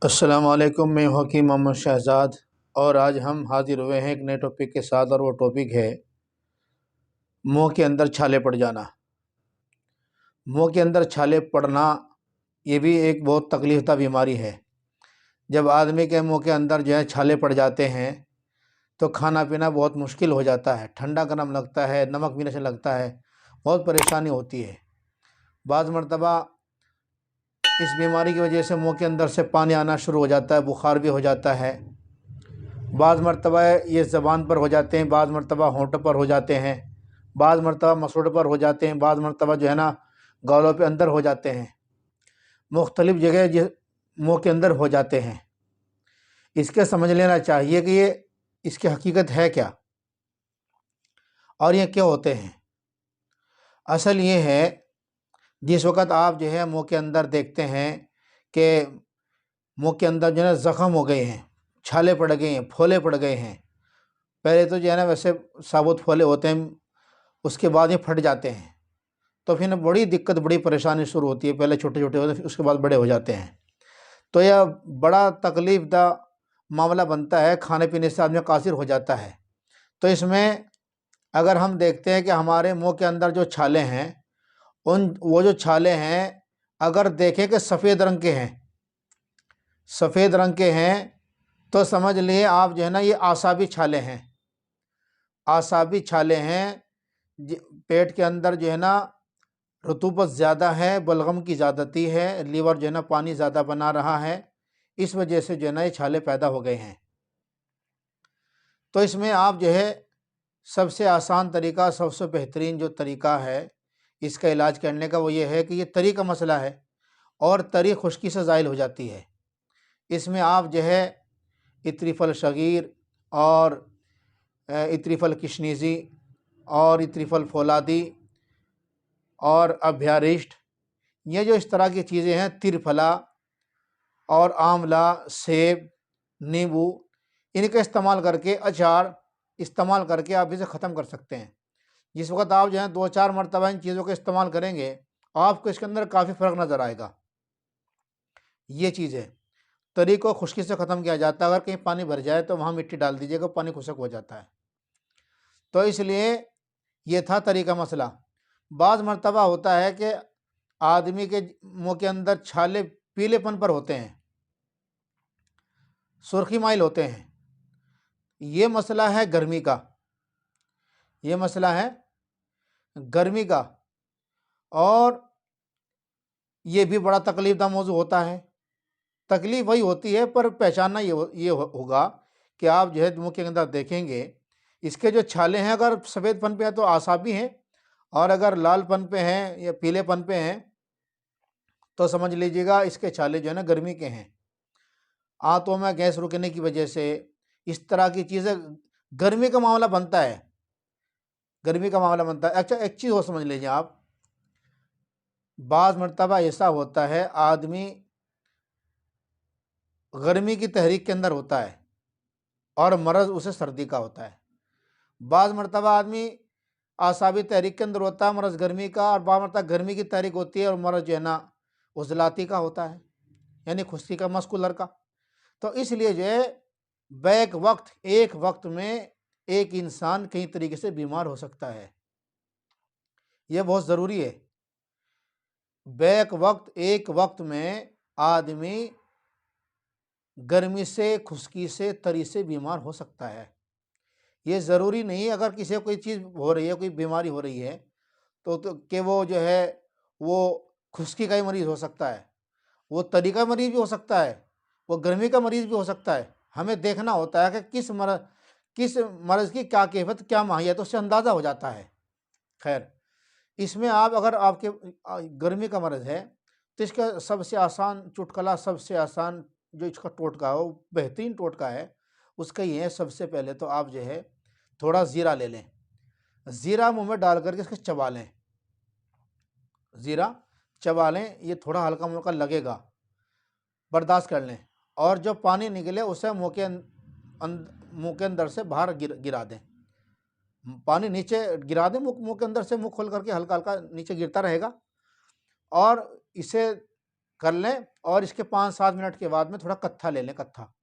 अस्सलाम वालेकुम। मैं हूं हकीम मोहम्मद शहजाद और आज हम हाजिर हुए हैं एक नए टॉपिक के साथ, और वो टॉपिक है मुंह के अंदर छाले पड़ जाना। मुंह के अंदर छाले पड़ना ये भी एक बहुत तकलीफदा बीमारी है। जब आदमी के मुंह के अंदर जो है छाले पड़ जाते हैं तो खाना पीना बहुत मुश्किल हो जाता है, ठंडा गर्म लगता है, नमक भी नहीं लगता है, बहुत परेशानी होती है। बाज़ मरतबा इस बीमारी की वजह से मुंह के अंदर से पानी आना शुरू हो जाता है, बुखार भी हो जाता है। बाज़ मरतबा ये ज़बान पर हो जाते हैं, बाज़ मरतबा होंठ पर हो जाते हैं, बाज़ मरतबा मसूड़ पर हो जाते हैं, बाज़ मरतबा जो है ना गालों पे अंदर हो जाते हैं। मुख्तलिफ़ जगह मुंह के अंदर हो जाते हैं। इसके समझ लेना चाहिए कि ये इसकी हकीकत है क्या और ये क्यों होते हैं। असल ये है, जिस वक़्त आप जो है मुंह के अंदर देखते हैं कि मुंह के अंदर जो है ना ज़ख़म हो गए हैं, छाले पड़ गए हैं, फोले पड़ गए हैं। पहले तो जो है ना वैसे साबुत फोले होते हैं, उसके बाद ये फट जाते हैं, तो फिर बड़ी दिक्कत, बड़ी परेशानी शुरू होती है। पहले छोटे छोटे होते हैं, फिर उसके बाद बड़े हो जाते हैं। तो यह बड़ा तकलीफ़दा मामला बनता है, खाने पीने से आदमी कासिर हो जाता है। तो इसमें अगर हम देखते हैं कि हमारे मुंह के अंदर जो छाले हैं, वो जो छाले हैं अगर देखें कि सफ़ेद रंग के हैं, सफ़ेद रंग के हैं, तो समझ लिए आप जो है ना ये आसाबी छाले हैं। आसाबी छाले हैं। पेट के अंदर जो है ना रतूबत ज़्यादा है, बलगम की ज़्यादती है, लीवर जो है ना पानी ज़्यादा बना रहा है, इस वजह से जो है ना ये छाले पैदा हो गए हैं। तो इसमें आप जो है सबसे आसान तरीका, सबसे बेहतरीन जो तरीका है इसका इलाज करने का, वो ये है कि ये तरी का मसला है और तरी खुश्की से ज़ाइल हो जाती है। इसमें आप जो है इत्रिफल शगीर और इत्रिफल किशनीज़ी और इत्रिफल फौलादी और अभ्यारिष्ट, ये जो इस तरह की चीज़ें हैं, त्रिफला और आंवला, सेब, नींबू, इनका इस्तेमाल करके, अचार इस्तेमाल करके आप इसे ख़त्म कर सकते हैं। जिस वक्त आप जो है 2-4 मरतबा इन चीज़ों का इस्तेमाल करेंगे, आपको इसके अंदर काफ़ी फ़र्क नज़र आएगा। ये चीज़ है। तरी को खुश्की से ख़त्म किया जाता है। अगर कहीं पानी भर जाए तो वहाँ मिट्टी डाल दीजिएगा, पानी खुश्क हो जाता है। तो इसलिए ये था तरी का मसला। बाज़ मरतबा होता है कि आदमी के मुंह के अंदर छाले पीलेपन पर होते हैं, सुर्खी माइल होते हैं। ये मसला है गर्मी का, ये मसला है गर्मी का, और ये भी बड़ा तकलीफ़दा मौजू होता है। तकलीफ़ वही होती है, पर पहचानना होगा कि आप जो है मुंह के अंदर देखेंगे, इसके जो छाले हैं अगर सफ़ेदपन पे हैं तो आसाबी हैं, और अगर लालपन पे हैं या पीलेपन पे हैं तो समझ लीजिएगा इसके छाले जो है ना गर्मी के हैं। आंतों में गैस रुकने की वजह से इस तरह की चीज़ें, गर्मी का मामला बनता है, गर्मी का मामला बनता है। अच्छा, एक चीज़ और समझ लीजिए आप, बाज़ मरतबा ऐसा होता है आदमी गर्मी की तहरीक के अंदर होता है और मरज़ उसे सर्दी का होता है। बाज़ मरतबा आदमी आसाबी तहरीक के अंदर होता है, मरज़ गर्मी का, और बाज़ मरतबा गर्मी की तहरीक होती है और मरज़ जो है ना उज़लाती का होता है, यानी खुश्की का, मस्कुलर का। तो इसलिए जो है बैक वक्त, एक वक्त में एक इंसान कई तरीके से बीमार हो सकता है। यह बहुत ज़रूरी है। बैक वक्त, एक वक्त में आदमी गर्मी से, खुश्की से, तरी से बीमार हो सकता है। ये ज़रूरी नहीं अगर किसी को कोई चीज़ हो रही है, कोई बीमारी हो रही है, तो कि वो जो है वो खुश्की का ही मरीज़ हो सकता है, वो तरी का मरीज़ भी हो सकता है, वो गर्मी का मरीज़ भी हो सकता है। हमें देखना होता है कि किस मर्ज़ की क्या कैफ़ियत, क्या माहियत, उससे अंदाज़ा हो जाता है। खैर, इसमें आप अगर आपके गर्मी का मर्ज़ है तो इसका सबसे आसान चुटकुला, सबसे आसान जो इसका टोटका है, वो बेहतरीन टोटका है, उसका ये है, सबसे पहले तो आप जो है थोड़ा ज़ीरा ले लें, ज़ीरा मुँह में डाल कर के इसको चबा लें, ज़ीरा चबा लें, ये थोड़ा हल्का-मुल्का लगेगा, बर्दाश्त कर लें, और जो पानी निकले उसे मुँह के अंदर से बाहर गिरा दें। पानी नीचे गिरा दें, मुँह के अंदर से, मुँह खोल करके हल्का-हल्का नीचे गिरता रहेगा, और इसे कर लें और इसके 5-7 मिनट के बाद में थोड़ा कत्था ले लें, कत्था।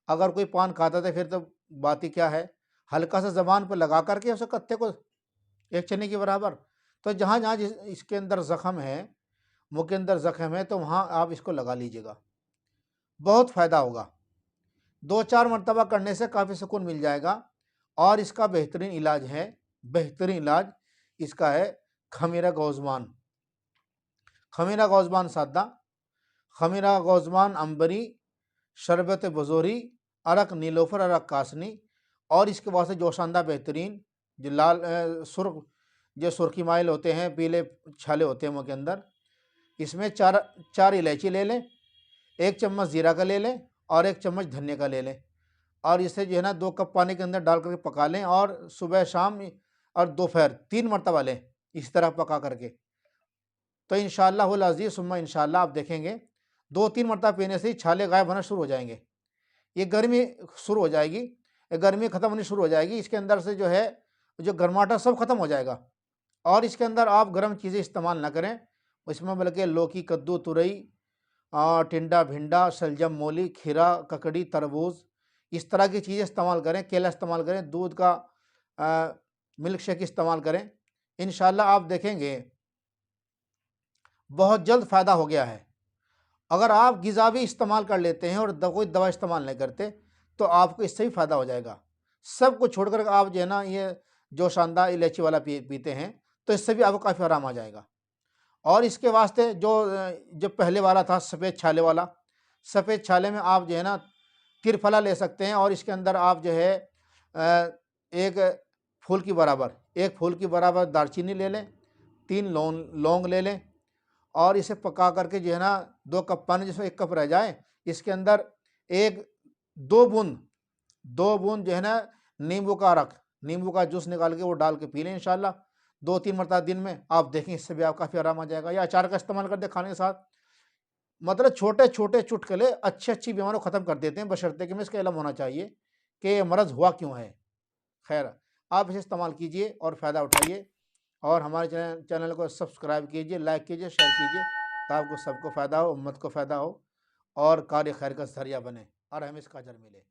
अगर कोई पान खाता था फिर तो बात ही क्या है, हल्का सा ज़बान पर लगा करके उस कत्थे को एक चने के बराबर, तो जहाँ-जहाँ इसके अंदर ज़ख्म है, मुँह के अंदर ज़ख्म है, तो वहाँ आप इसको लगा लीजिएगा, बहुत फ़ायदा होगा। 2-4 मरतबा करने से काफ़ी सुकून मिल जाएगा। और इसका बेहतरीन इलाज है, बेहतरीन इलाज इसका है खमीरा गौज़मान। खमीरा गौज़मान सादा, खमीरा गौज़मान अंबरी, शरबत बजोरी, अरक नीलोफर, अरक कासनी। और इसके बाद से जोशानदा बेहतरीन जो लाल सुर्ख जो सुर्खी माइल होते हैं, पीले छाले होते हैं मुँह के अंदर, इसमें 4 इलायची ले लें, 1 चम्मच ज़ीरा का ले लें और 1 चम्मच धनिया का ले लें। और इसे जो है ना 2 कप पानी के अंदर डाल करके पका लें और सुबह शाम और दोपहर 3 मरतबा लें, इस तरह पका करके। तो इंशाअल्लाहुल अज़ीज़ सुम्मा इंशाअल्लाह आप देखेंगे 2-3 मरतबा पीने से ही छाले गायब होना शुरू हो जाएंगे। ये गर्मी शुरू हो जाएगी, गर्मी ख़त्म होनी शुरू हो जाएगी, इसके अंदर से जो है जो गर्माहट सब ख़त्म हो जाएगा। और इसके अंदर आप गर्म चीज़ें इस्तेमाल ना करें, इसमें बल्कि लौकी, कद्दू, तुरई, टिंडा, भिंडा, शलजम, मूली, खीरा, ककड़ी, तरबूज, इस तरह की चीज़ें इस्तेमाल करें, केला इस्तेमाल करें, दूध का मिल्क शेक इस्तेमाल करें। इंशाअल्लाह आप देखेंगे बहुत जल्द फ़ायदा हो गया है। अगर आप ग़िज़ा भी इस्तेमाल कर लेते हैं और कोई दवा इस्तेमाल नहीं करते, तो आपको इससे ही फ़ायदा हो जाएगा। सब कुछ छोड़ कर आप जो है ना ये जोशानदा इलायची वाला पीते हैं, तो इससे भी आपको काफ़ी आराम आ जाएगा। और इसके वास्ते जो पहले वाला था सफ़ेद छाले वाला, सफ़ेद छाले में आप जो है ना त्रिफला ले सकते हैं और इसके अंदर आप जो है एक फूल की बराबर दालचीनी ले लें, 3 लौंग ले लें और इसे पका करके जो है ना 2 कप पानी जिसमें 1 कप रह जाए, इसके अंदर 2 बूंद जो है ना नींबू का जूस निकाल के वो डाल के पी लें इंशाअल्लाह 2-3 मरतबा दिन में। आप देखें इससे भी आप काफ़ी आराम आ जाएगा। या अचार का इस्तेमाल कर दें खाने के साथ। मतलब छोटे-छोटे चुटकुले अच्छी बीमारियों को ख़त्म कर देते हैं, बशर्ते कि हमें इसका इल्म होना चाहिए कि ये मरज़ हुआ क्यों है। खैर, आप इसे इस्तेमाल कीजिए और फ़ायदा उठाइए और हमारे चैनल को सब्सक्राइब कीजिए, लाइक कीजिए, शेयर कीजिए ताकि सबको फ़ायदा हो, उम्मत को फ़ायदा हो और कार्य खैर का ज़रिया बने और हमें इसका अजर मिले।